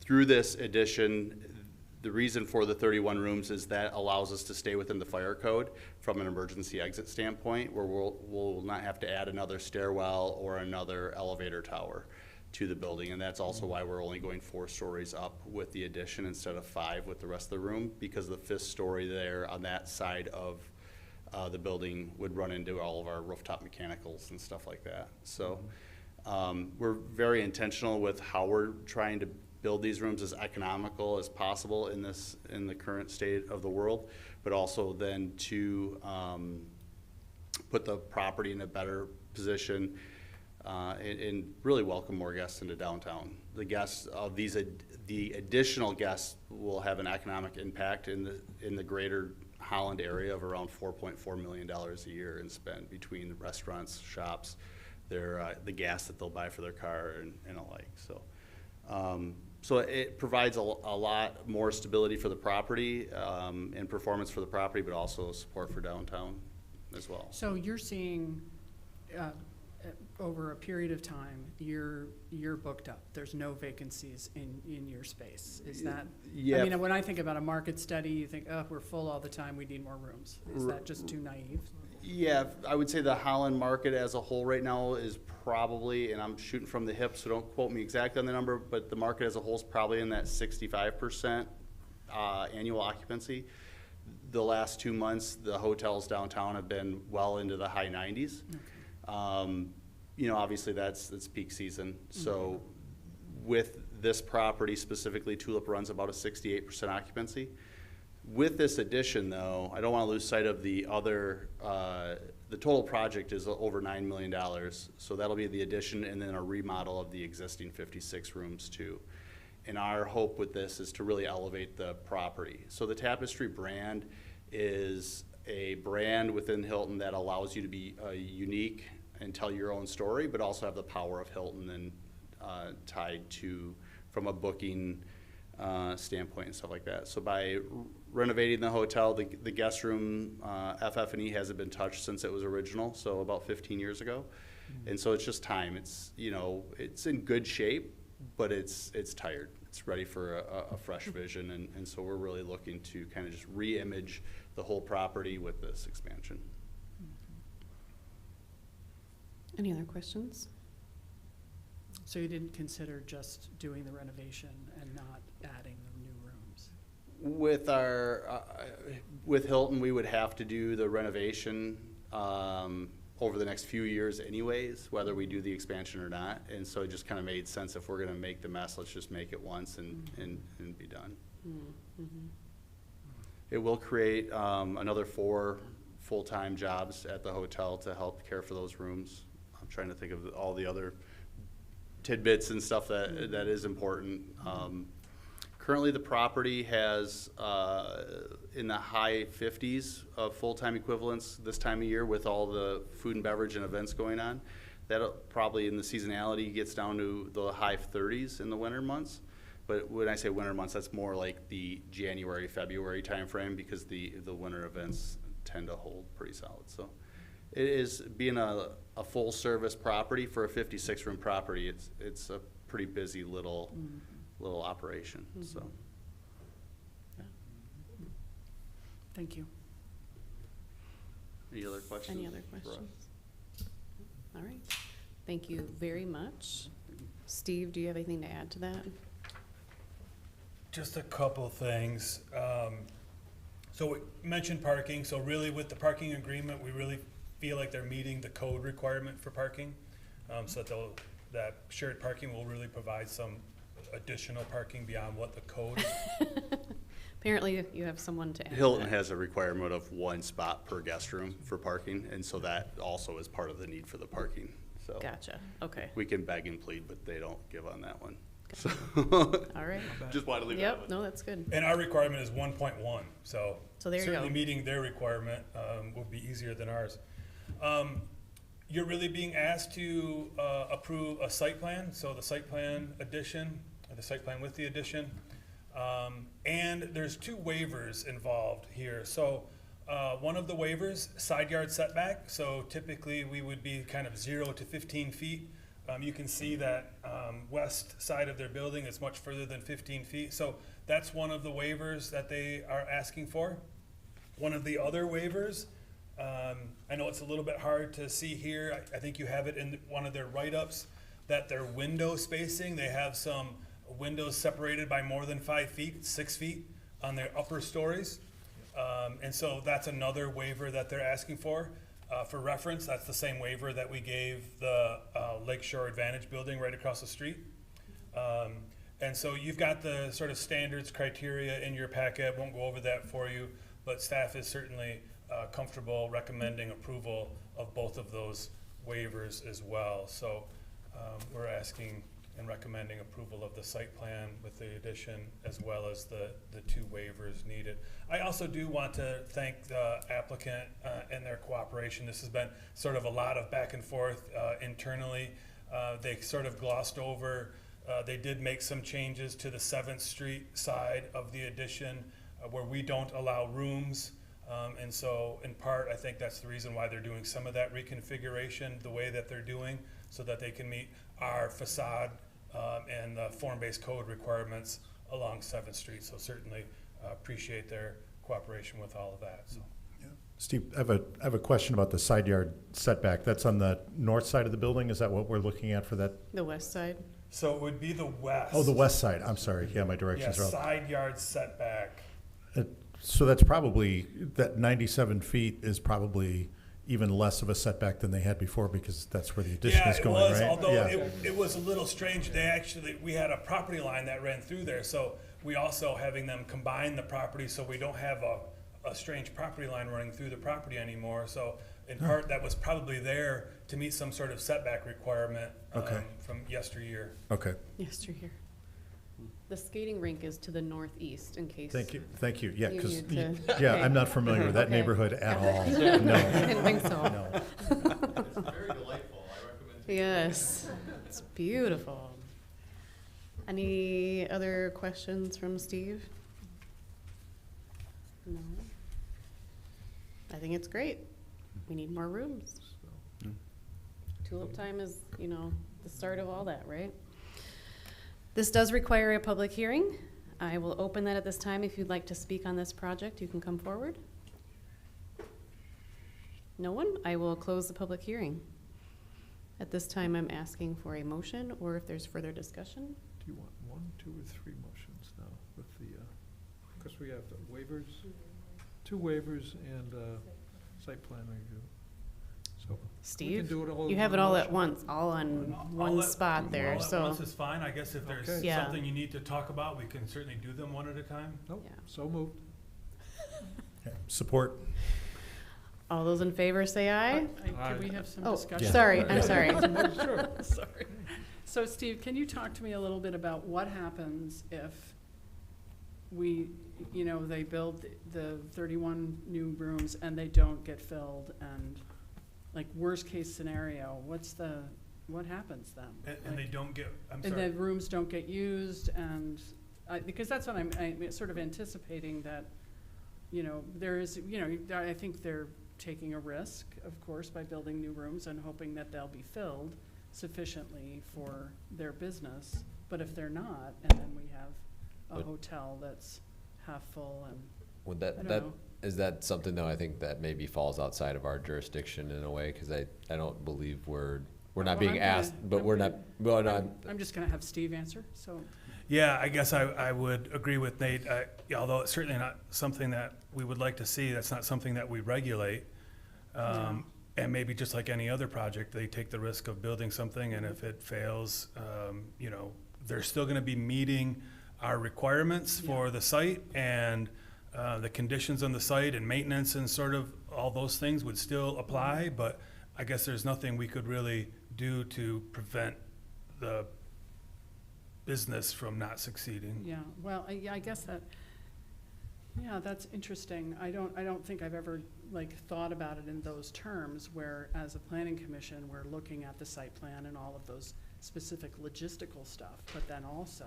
I: Through this addition, the reason for the 31 rooms is that allows us to stay within the fire code from an emergency exit standpoint, where we'll not have to add another stairwell or another elevator tower to the building. And that's also why we're only going 4 stories up with the addition instead of 5 with the rest of the room, because the 5th story there on that side of the building would run into all of our rooftop mechanicals and stuff like that. So we're very intentional with how we're trying to build these rooms as economical as possible in the current state of the world, but also then to put the property in a better position and really welcome more guests into downtown. The guests of the additional guests will have an economic impact in the greater Holland area of around $4.4 million a year in spend between the restaurants, shops, the gas that they'll buy for their car and alike. So it provides a lot more stability for the property and performance for the property, but also support for downtown as well.
H: So you're seeing over a period of time, you're booked up. There's no vacancies in your space. Is that?
I: Yeah.
H: I mean, when I think about a market study, you think, oh, we're full all the time. We need more rooms. Is that just too naive?
I: Yeah, I would say the Holland market as a whole right now is probably, and I'm shooting from the hip, so don't quote me exactly on the number, but the market as a whole is probably in that 65% annual occupancy. The last 2 months, the hotels downtown have been well into the high 90s. Okay. You know, obviously that's peak season. So with this property specifically, Tulip runs about a 68% occupancy. With this addition, though, I don't want to lose sight of the other, the total project is over $9 million. So that'll be the addition and then a remodel of the existing 56 rooms too. And our hope with this is to really elevate the property. So the Tapestry brand is a brand within Hilton that allows you to be unique and tell your own story, but also have the power of Hilton and tied to, from a booking standpoint and stuff like that. So by renovating the hotel, the guest room, FF&E hasn't been touched since it was original, so about 15 years ago. And so it's just time. It's, you know, it's in good shape, but it's tired. It's ready for a fresh vision, and so we're really looking to kind of just re-image the whole property with this expansion.
A: Any other questions?
H: So you didn't consider just doing the renovation and not adding the new rooms?
I: With our, with Hilton, we would have to do the renovation over the next few years anyways, whether we do the expansion or not. And so it just kind of made sense, if we're gonna make the mess, let's just make it once and be done.
A: Mm-hmm.
I: It will create another 4 full-time jobs at the hotel to help care for those rooms. I'm trying to think of all the other tidbits and stuff that is important. Currently, the property has in the high 50s of full-time equivalents this time of year with all the food and beverage and events going on. That probably in the seasonality gets down to the high 30s in the winter months. But when I say winter months, that's more like the January, February timeframe because the winter events tend to hold pretty solid. So it is being a full-service property for a 56-room property. It's a pretty busy little operation. So.
H: Thank you.
I: Any other questions?
A: Any other questions? All right. Thank you very much. Steve, do you have anything to add to that?
D: Just a couple things. So we mentioned parking. So really with the parking agreement, we really feel like they're meeting the code requirement for parking. So that shared parking will really provide some additional parking beyond what the code is.
A: Apparently you have someone to add.
I: Hilton has a requirement of 1 spot per guest room for parking, and so that also is part of the need for the parking. So
A: Gotcha, okay.
I: we can beg and plead, but they don't give on that one. So
A: All right.
I: just wanted to leave
A: Yep,
I: that.
A: no, that's good.
D: And our requirement is 1.1, so
A: So there you
D: certainly
A: go.
D: meeting their requirement will be easier than ours. You're really being asked to approve a site plan, so the site plan addition, or the site plan with the addition. And there's 2 waivers involved here. So one of the waivers, side yard setback, so typically we would be kind of 0 to 15 feet. You can see that west side of their building is much further than 15 feet. So that's one of the waivers that they are asking for. One of the other waivers, I know it's a little bit hard to see here. I think you have it in one of their write-ups, that their window spacing, they have some windows separated by more than 5 feet, 6 feet on their upper stories. And so that's another waiver that they're asking for. For reference, that's the same waiver that we gave the Lakeshore Advantage building right across the street. And so you've got the sort of standards criteria in your packet. Won't go over that for you, but staff is certainly comfortable recommending approval of both of those waivers as well. So we're asking and recommending approval of the site plan with the addition as well as the 2 waivers needed. I also do want to thank the applicant and their cooperation. This has been sort of a lot of back and forth internally. They sort of glossed over, they did make some changes to the 7th Street side of the addition where we don't allow rooms. And so in part, I think that's the reason why they're doing some of that reconfiguration the way that they're doing, so that they can meet our facade and the form-based code requirements along 7th Street. So certainly appreciate their cooperation with all of that. So.
F: Steve, I have a question about the side yard setback. That's on the north side of the building. Is that what we're looking at for that?
A: The west side?
D: So it would be the west.
F: Oh, the west side. I'm sorry. Yeah, my directions are off.
D: Side yard setback.
F: So that's probably, that 97 feet is probably even less of a setback than they had before because that's where the addition is going, right?
D: Yeah, it was, although
F: Yeah.
D: it was a little strange. We had a property line that ran through there, so we also having them combine the property so we don't have a strange property line running through the property anymore. So in part, that was probably there to meet some sort of setback requirement from yesteryear.
F: Okay.
A: Yesteryear. The skating rink is to the northeast in case.
F: Thank you. Thank you. Yeah,
A: You
F: because,
A: need to-
F: yeah,
A: okay.
F: I'm not familiar with that
A: Okay.
F: neighborhood at all.
A: I
F: No,
A: didn't think so.
F: no.
E: Very delightful, I recommend.
A: Yes, it's beautiful. Any other questions from Steve? No. I think it's great. We need more rooms. Tulip time is, the start of all that, right? This does require a public hearing. I will open that at this time. If you'd like to speak on this project, you can come forward. No one? I will close the public hearing. At this time, I'm asking for a motion, or if there's further discussion.
E: Do you want 1, 2, or 3 motions now with the, because we have the waivers, 2 waivers and site plan review. So we can
A: Steve,
E: do it all
A: you
E: in
A: have it
E: one
A: all at
E: motion.
A: once, all on one spot there,
D: All at
A: so.
D: once is fine. I guess if there's
E: Okay.
A: Yeah.
D: something you need to talk about, we can certainly do them one at a time.
E: Nope,
A: Yeah.
E: so moved.
F: Okay. Support.
A: All those in favor say aye.
H: Can we have some
A: Oh,
H: discussion?
A: sorry, I'm sorry.
E: Sure.
H: Sorry. So Steve, can you talk to me a little bit about what happens if they build the 31 new rooms and they don't get filled, and like worst case scenario, what happens then?
D: And they don't get, I'm
H: And
D: sorry.
H: the rooms don't get used, and, because that's what I'm sort of anticipating that, there is, I think they're taking a risk, of course, by building new rooms and hoping that they'll be filled sufficiently for their business. But if they're not, and then we have a
J: But-
H: hotel that's half full and,
J: Would
H: I
J: that,
H: don't know.
J: is that something though, I think that maybe falls outside of our jurisdiction in a way, cause I don't believe we're not
H: Well,
J: being
H: I'm gonna-
J: asked, but
H: I'm
J: we're
H: gonna-
J: not, well, no,
H: I'm just gonna have Steve answer, so.
D: Yeah, I guess I would agree with Nate, although it's certainly not something that we would like to see, that's not something that we regulate. And maybe just like any other project, they take the risk of building something, and if it fails, they're still gonna be meeting our requirements for the site, and the conditions on the site and maintenance and sort of all those things would still apply, but I guess there's nothing we could really do to prevent the business from not succeeding.
H: Yeah, well, I guess that's interesting. I don't think I've ever thought about it in those terms, where as a planning commission, we're looking at the site plan and all of those specific logistical stuff, but then also,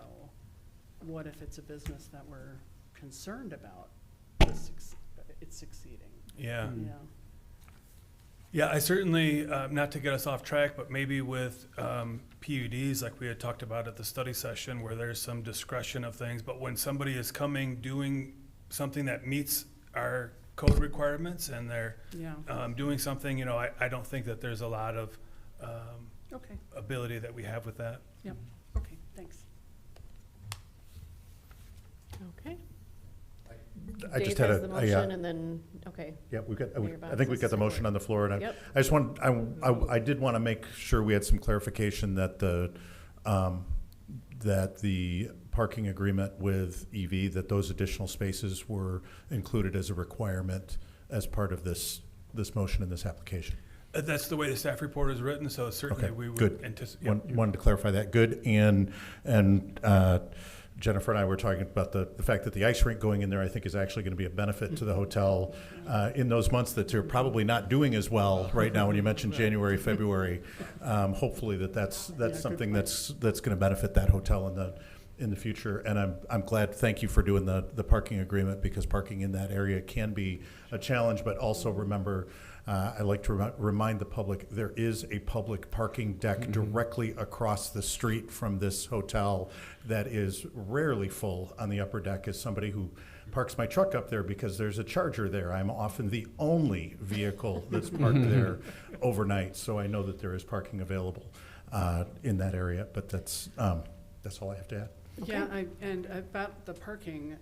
H: what if it's a business that we're concerned about it's succeeding?
D: Yeah.
H: Yeah.
D: Yeah, I certainly, not to get us off track, but maybe with PUDs, like we had talked about at the study session, where there's some discretion of things, but when somebody is coming, doing something that meets our code requirements, and they're
H: Yeah,
D: doing something, I don't think that there's a lot of
H: okay,
D: ability that we have with that.
H: okay, thanks.
A: Okay.
F: I just
A: Dave
F: had
A: has the
F: a,
A: motion, and then, okay.
F: yeah, we've got,
A: Mayor
F: I think we've got the
A: Bottas'
F: motion on the floor, and
A: Yep.
F: I just want, I did want to make sure we had some clarification that that the parking agreement with EV, that those additional spaces were included as a requirement as part of this motion in this application.
D: That's the way the staff report is written, so certainly
F: Okay,
D: we would
F: good.
D: anticipate.
F: Wanted to clarify that. Good. And Jennifer and I were talking about the fact that the ice rink going in there, I think, is actually going to be a benefit to the hotel in those months that they're probably not doing as well right now. When you mentioned January, February, hopefully that's
H: good
F: something
H: point.
F: that's going to benefit that hotel in the future. And I'm glad. Thank you for doing the parking agreement, because parking in that area can be a challenge. But also remember, I like to remind the public, there is a public parking deck directly across the street from this hotel that is rarely full on the upper deck. As somebody who parks my truck up there because there's a charger there, I'm often the only vehicle that's parked there overnight. So I know that there is parking available in that area. But that's all I have to add.
H: Yeah, and about the parking,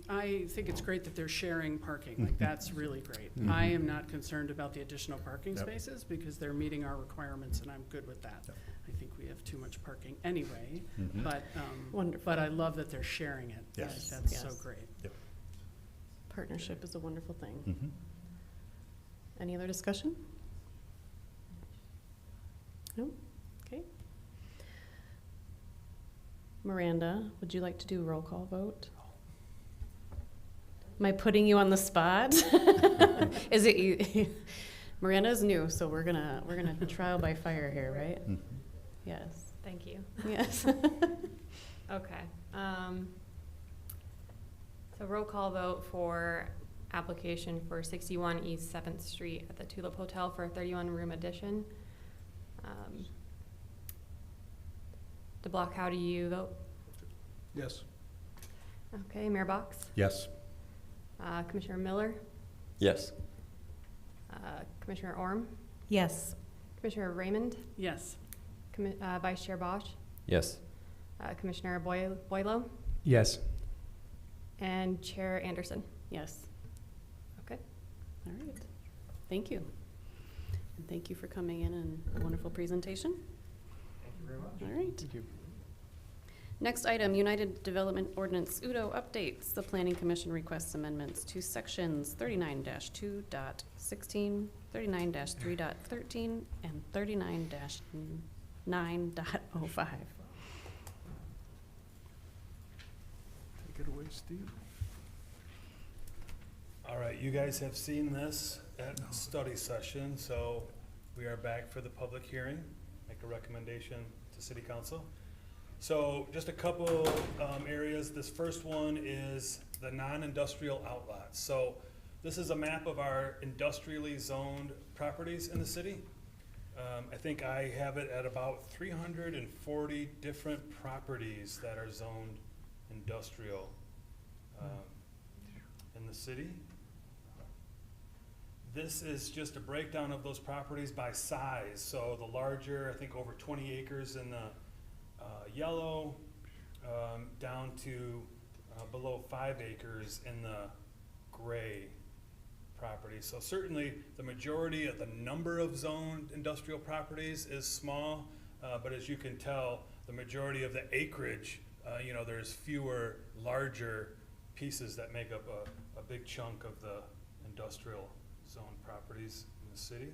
H: I think it's great that they're sharing parking, that's really great. I am not concerned about the additional parking
F: Yep.
H: spaces, because they're meeting our requirements, and I'm good with that.
F: Yep.
H: I think we have too much parking anyway,
F: Mhm.
H: but,
A: Wonderful.
H: but I love that they're sharing it. I think
F: Yes.
H: that's so
A: Yes.
H: great.
A: Partnership is a wonderful thing.
F: Mhm.
A: Any other discussion? No? Okay. Miranda, would you like to do a roll call vote? Am I putting you on the spot? Is it you? Miranda's new, so we're gonna trial by fire here, right?
F: Mhm.
A: Yes.
K: Thank you.
A: Yes.
K: Okay. So roll call vote for application for 61 East 7th Street at the Tulip Hotel for a 31-room addition. DeBlock, how do you vote?
E: Yes.
K: Okay, Mayor Box?
F: Yes.
K: Commissioner Miller?
J: Yes.
K: Commissioner Orm?
B: Yes.
K: Commissioner Raymond?
H: Yes,
K: Vice Chair Bosch?
J: Yes.
K: Commissioner Boylo?
L: Yes.
K: And Chair Anderson?
A: Yes.
K: Okay.
A: All right. Thank you. And thank you for coming in and a wonderful presentation.
E: Thank you very much.
A: All right.
E: Thank you.
A: Next item, United Development Ordinance UDO updates. The Planning Commission requests amendments to sections 39-2.16, 39-3.13, and 39-9.05.
E: Take it away, Steve.
D: All right, you guys have seen this at study session, so we are back for the public hearing. Make a recommendation to city council. So just a couple areas. This first one is the non-industrial outlots. So this is a map of our industrially zoned properties in the city. I think I have it at about 340 different properties that are zoned industrial in the city. This is just a breakdown of those properties by size. So the larger, I think over 20 acres in the yellow, down to below 5 acres in the gray property. So certainly the majority of the number of zoned industrial properties is small, but as you can tell, the majority of the acreage, there's fewer larger pieces that make up a big chunk of the industrial zone properties in the city.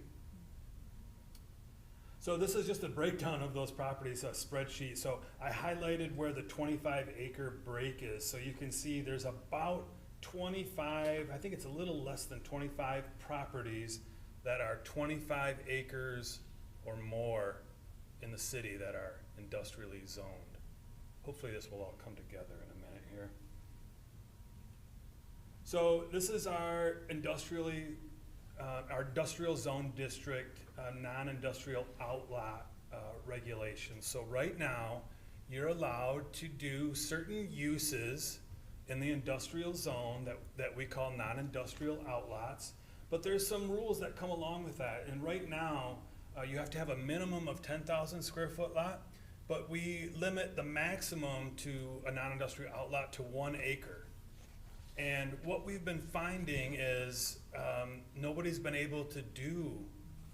D: So this is just a breakdown of those properties, a spreadsheet. So I highlighted where the 25-acre break is. So you can see there's about 25, I think it's a little less than 25 properties that are 25 acres or more in the city that are industrially zoned. Hopefully this will all come together in a minute here. So this is our industrial zone district non-industrial outlot regulations. So right now, you're allowed to do certain uses in the industrial zone that we call non-industrial outlots, but there's some rules that come along with that. And right now, you have to have a minimum of 10,000 square foot lot, but we limit the maximum to a non-industrial outlot to 1 acre. And what we've been finding is nobody's been able to do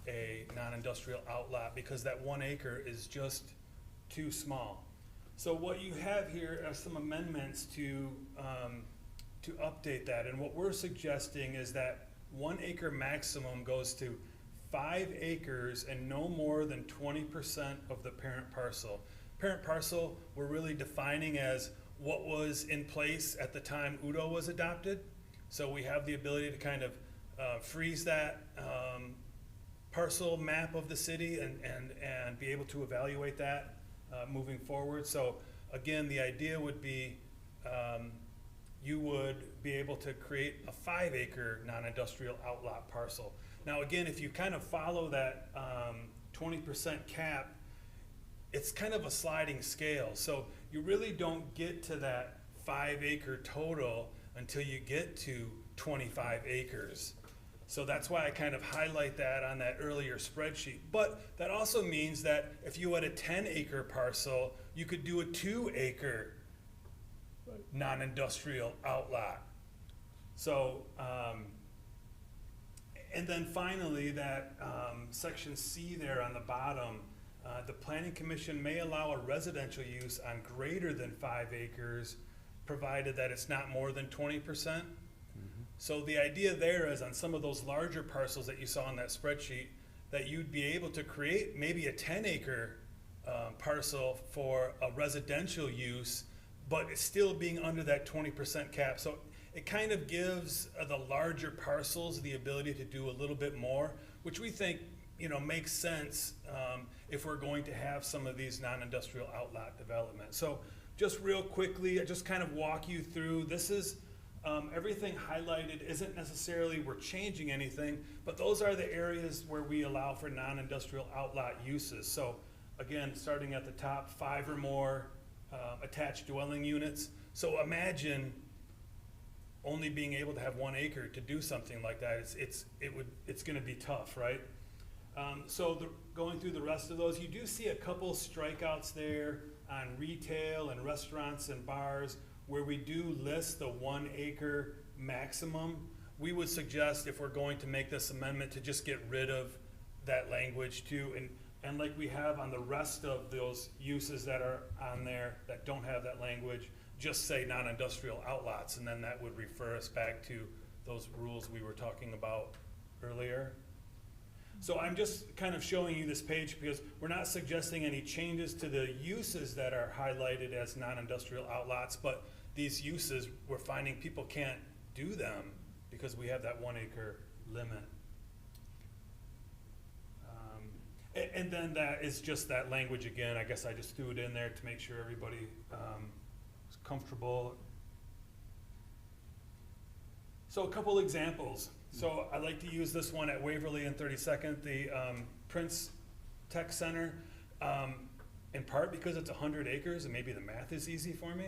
D: a non-industrial outlot because that 1 acre is just too small. So what you have here are some amendments to update that. And what we're suggesting is that 1 acre maximum goes to 5 acres and no more than 20% of the parent parcel. Parent parcel we're really defining as what was in place at the time Udo was adopted. So we have the ability to kind of freeze that parcel map of the city and be able to evaluate that moving forward. So again, the idea would be you would be able to create a 5 acre non-industrial outlot parcel. Now again, if you kind of follow that 20% cap, it's kind of a sliding scale. So you really don't get to that 5 acre total until you get to 25 acres. So that's why I kind of highlight that on that earlier spreadsheet. But that also means that if you had a 10 acre parcel, you could do a 2 acre non-industrial outlot. So, and then finally that section C there on the bottom, the Planning Commission may allow a residential use on greater than 5 acres, provided that it's not more than 20%. So the idea there is on some of those larger parcels that you saw on that spreadsheet, that you'd be able to create maybe a 10 acre parcel for a residential use, but it's still being under that 20% cap. So it kind of gives the larger parcels the ability to do a little bit more, which we think makes sense if we're going to have some of these non-industrial outlot development. So just real quickly, I just kind of walk you through. This is everything highlighted isn't necessarily we're changing anything, but those are the areas where we allow for non-industrial outlot uses. So again, starting at the top, 5 or more attached dwelling units. So imagine only being able to have 1 acre to do something like that. It's going to be tough, right? Going through the rest of those, you do see a couple strikeouts there on retail and restaurants and bars where we do list the 1 acre maximum. We would suggest, if we're going to make this amendment, to just get rid of that language too. And like we have on the rest of those uses that are on there that don't have that language, just say non-industrial outlots, and then that would refer us back to those rules we were talking about earlier. So I'm just kind of showing you this page because we're not suggesting any changes to the uses that are highlighted as non-industrial outlots, but these uses, we're finding people can't do them because we have that 1 acre limit. And then that is just that language again. I guess I just threw it in there to make sure everybody is comfortable. So a couple examples. So I like to use this one at Waverly and 32nd, the Prince Tech Center, in part because it's 100 acres and maybe the math is easy for me.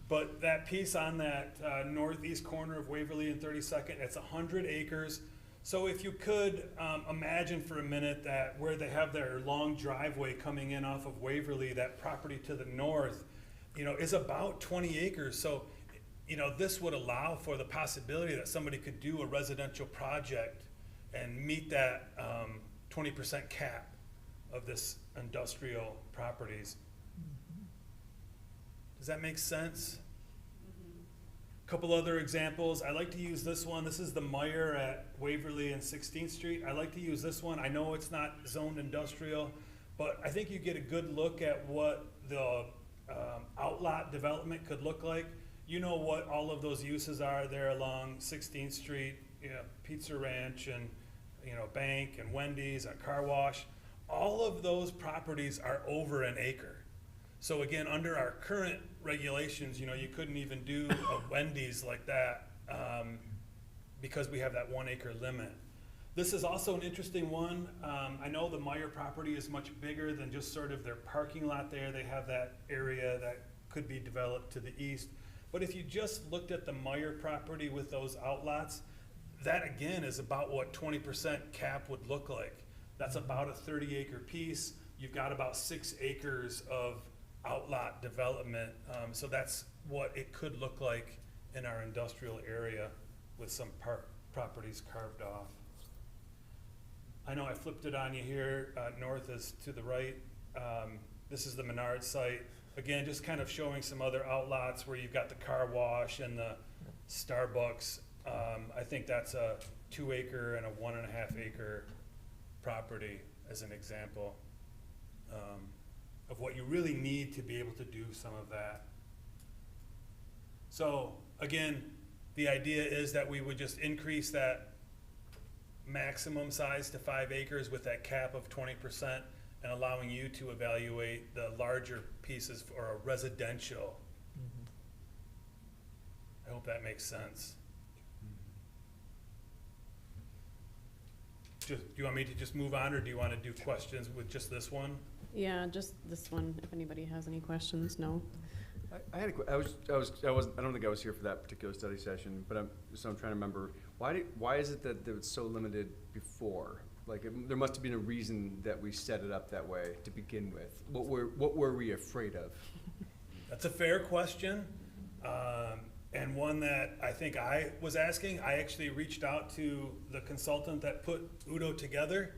D: But that piece on that northeast corner of Waverly and 32nd, it's 100 acres. So if you could imagine for a minute that where they have their long driveway coming in off of Waverly, that property to the north, is about 20 acres. So, this would allow for the possibility that somebody could do a residential project and meet that 20% cap of this industrial properties. Does that make sense? Couple other examples. I like to use this one. This is the Meyer at Waverly and 16th Street. I like to use this one. I know it's not zoned industrial, but I think you get a good look at what the outlot development could look like. You know what all of those uses are there along 16th Street, Pizza Ranch and bank and Wendy's and car wash. All of those properties are over an acre. So again, under our current regulations, you couldn't even do a Wendy's like that because we have that 1 acre limit. This is also an interesting one. I know the Meyer property is much bigger than just sort of their parking lot there. They have that area that could be developed to the east. But if you just looked at the Meyer property with those outlots, that again is about what 20% cap would look like. That's about a 30 acre piece. You've got about 6 acres of outlot development. So that's what it could look like in our industrial area with some properties carved off. I know I flipped it on you here. North is to the right. This is the Menard site. Again, just kind of showing some other outlots where you've got the car wash and the Starbucks. I think that's a 2 acre and a 1.5 acre property as an example. Of what you really need to be able to do some of that. So again, the idea is that we would just increase that maximum size to 5 acres with that cap of 20% and allowing you to evaluate the larger pieces for a residential. I hope that makes sense. Do you want me to just move on, or do you want to do questions with just this one?
A: Yeah, just this one, if anybody has any questions, no?
L: I don't think I was here for that particular study session, but I'm trying to remember, why is it that it's so limited before? Like, there must have been a reason that we set it up that way to begin with. What were we afraid of?
D: That's a fair question, and one that I think I was asking. I actually reached out to the consultant that put Udo together,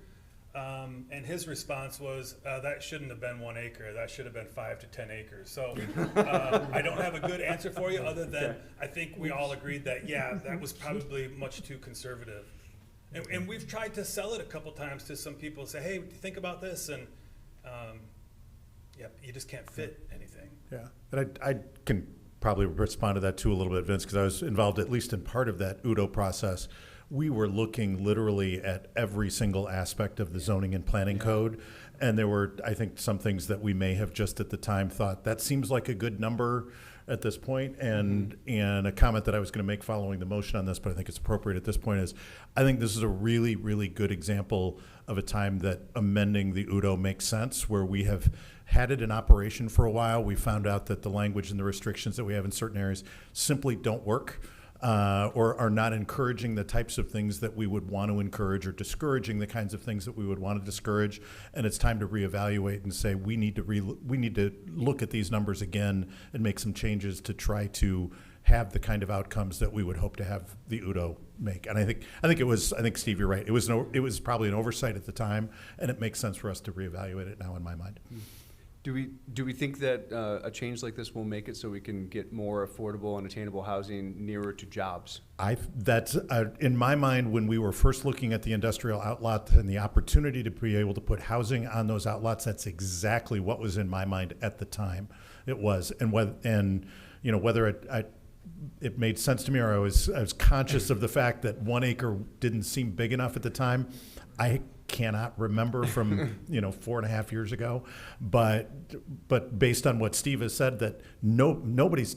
D: and his response was, that shouldn't have been 1 acre. That should have been 5 to 10 acres. So I don't have a good answer for you other than I think we all agreed that, yeah, that was probably much too conservative. And we've tried to sell it a couple times to some people and say, hey, think about this. And you just can't fit anything.
F: Yeah, and I can probably respond to that too a little bit, Vince, because I was involved at least in part of that Udo process. We were looking literally at every single aspect of the zoning and planning code. And there were, I think, some things that we may have just at the time thought, that seems like a good number at this point. And a comment that I was going to make following the motion on this, but I think it's appropriate at this point, is I think this is a really, really good example of a time that amending the Udo makes sense, where we have had it in operation for a while. We found out that the language and the restrictions that we have in certain areas simply don't work. Or are not encouraging the types of things that we would want to encourage, or discouraging the kinds of things that we would want to discourage. And it's time to reevaluate and say we need to look at these numbers again and make some changes to try to have the kind of outcomes that we would hope to have the Udo make. And I think Steve, you're right. It was probably an oversight at the time, and it makes sense for us to reevaluate it now in my mind.
L: Do we think that a change like this will make it so we can get more affordable and attainable housing nearer to jobs?
F: That's in my mind, when we were first looking at the industrial outlots and the opportunity to be able to put housing on those outlots, that's exactly what was in my mind at the time. It was, and whether it made sense to me, or I was conscious of the fact that 1 acre didn't seem big enough at the time. I cannot remember from 4.5 years ago, but based on what Steve has said, that nobody's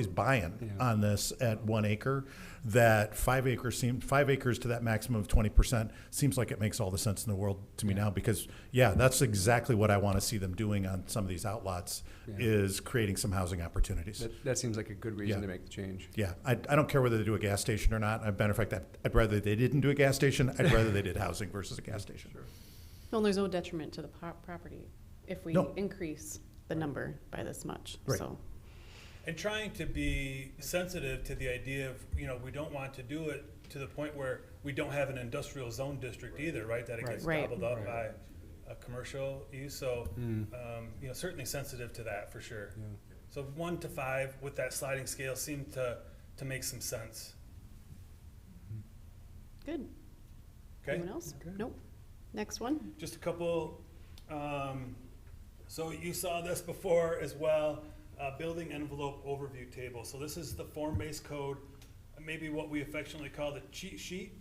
F: buying on this at 1 acre. That 5 acres to that maximum of 20% seems like it makes all the sense in the world to me now, because that's exactly what I want to see them doing on some of these outlots, is creating some housing opportunities.
L: That seems like a good reason to make the change.
F: Yeah, I don't care whether they do a gas station or not. As a matter of fact, I'd rather they didn't do a gas station. I'd rather they did housing versus a gas station. Sure.
A: Well, there's no detriment to the property if we
F: No.
A: increase the number by this much,
F: Right.
A: so.
D: And trying to be sensitive to the idea of, we don't want to do it to the point where we don't have an industrial zone district either, right? That it gets
A: Right.
D: gobbled up by a commercial use, so, certainly sensitive to that for sure.
L: Yeah.
D: So 1 to 5 with that sliding scale seemed to make some sense.
A: Good.
D: Okay?
A: Anyone else?
E: Okay.
A: Nope. Next one.
D: Just a couple, so you saw this before as well, building envelope overview table. So this is the form-based code, maybe what we affectionately call the cheat sheet,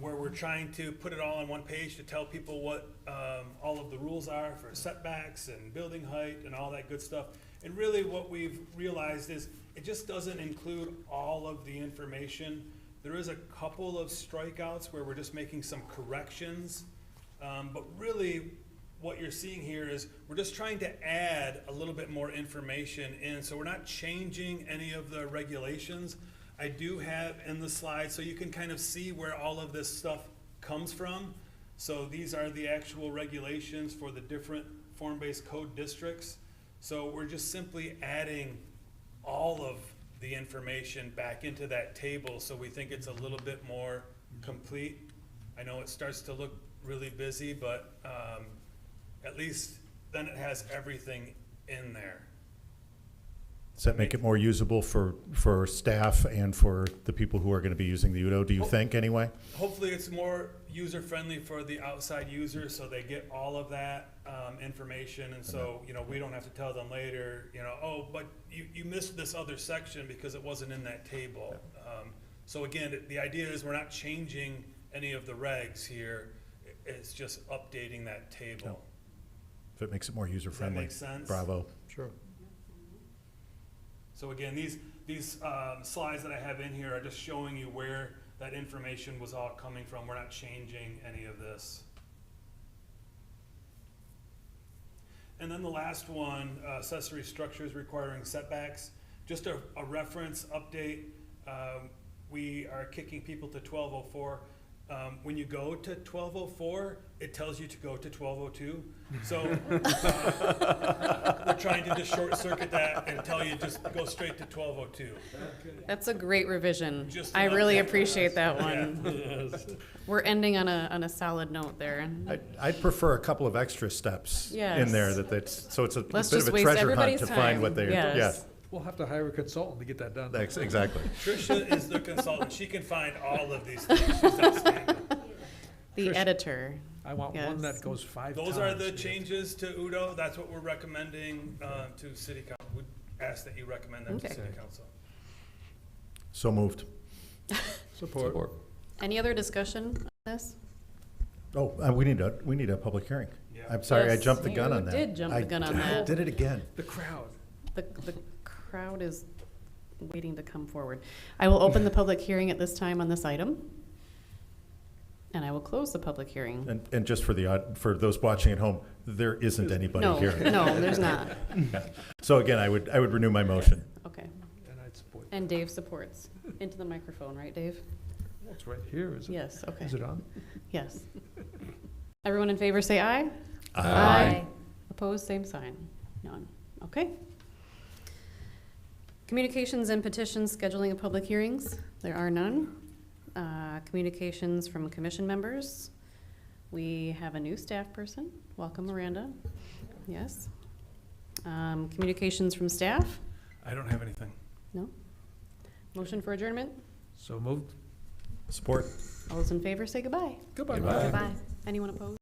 D: where we're trying to put it all on one page to tell people what all of the rules are for setbacks and building height and all that good stuff. And really what we've realized is it just doesn't include all of the information. There is a couple of strikeouts where we're just making some corrections, but really what you're seeing here is we're just trying to add a little bit more information in, so we're not changing any of the regulations. I do have in the slide, so you can kind of see where all of this stuff comes from. So these are the actual regulations for the different form-based code districts. So we're just simply adding all of the information back into that table, so we think it's a little bit more complete. I know it starts to look really busy, but at least then it has everything in there.
F: Does that make it more usable for staff and for the people who are going to be using the UDO, do you think, anyway?
D: Hopefully it's more user-friendly for the outside users, so they get all of that information, and so, we don't have to tell them later, oh, but you missed this other section because it wasn't in that table. So again, the idea is we're not changing any of the regs here, it's just updating that table.
F: No. If it makes it more user-friendly.
D: Does that make sense?
F: Bravo.
E: Sure.
D: So again, these slides that I have in here are just showing you where that information was all coming from. We're not changing any of this. And then the last one, accessory structures requiring setbacks. Just a reference update. We are kicking people to 1204. When you go to 1204, it tells you to go to 1202. So we're trying to just short circuit that and tell you just go straight to 1202.
A: That's a great revision.
D: Just
A: I
D: an
A: really
D: update.
A: appreciate that one. We're ending on a solid note there.
F: I'd prefer a couple of extra steps in there,
A: Yes.
F: so it's a
A: Let's
F: bit
A: just
F: of a
A: waste
F: treasure hunt
A: everybody's
F: to
A: time.
F: find what they,
A: Yes.
E: We'll have to hire a consultant to get that done.
F: exactly.
D: Trisha is the consultant. She can find all of these things. She's outstanding.
A: The
E: Trish,
A: editor.
E: I want
A: Yes.
E: one that goes 5 times.
D: Those are the changes to UDO. That's what we're recommending to City Council. We ask that you recommend them to
A: Okay.
D: City Council.
F: So moved.
E: Support.
A: Any other discussion on this?
F: Oh, we need a public hearing.
D: Yeah.
F: I'm sorry, I
A: Yes,
F: jumped the gun
A: you
F: on that.
A: did jump the gun on that.
F: Did it again.
E: The crowd.
A: The crowd is waiting to come forward. I will open the public hearing at this time on this item. And I will close the public hearing.
F: And just for for those watching at home, there isn't anybody
A: No,
F: here.
A: no, there's not.
F: So again, I would renew my motion.
A: Okay.
E: And I'd support.
A: And Dave supports. Into the microphone, right, Dave?
E: It's right here, is it?
A: Yes, okay.
E: Is it on?
A: Yes. Everyone in favor say aye.
K: Aye.
A: Opposed, same sign. None. Okay. Communications and petitions, scheduling of public hearings. There are none. Communications from commission members. We have a new staff person. Welcome, Miranda. Yes. Communications from staff.
D: I don't have anything.
A: No. Motion for adjournment.
E: So moved.
F: Support.
A: All those in favor say goodbye.
E: Goodbye.
K: Goodbye.
A: Anyone opposed?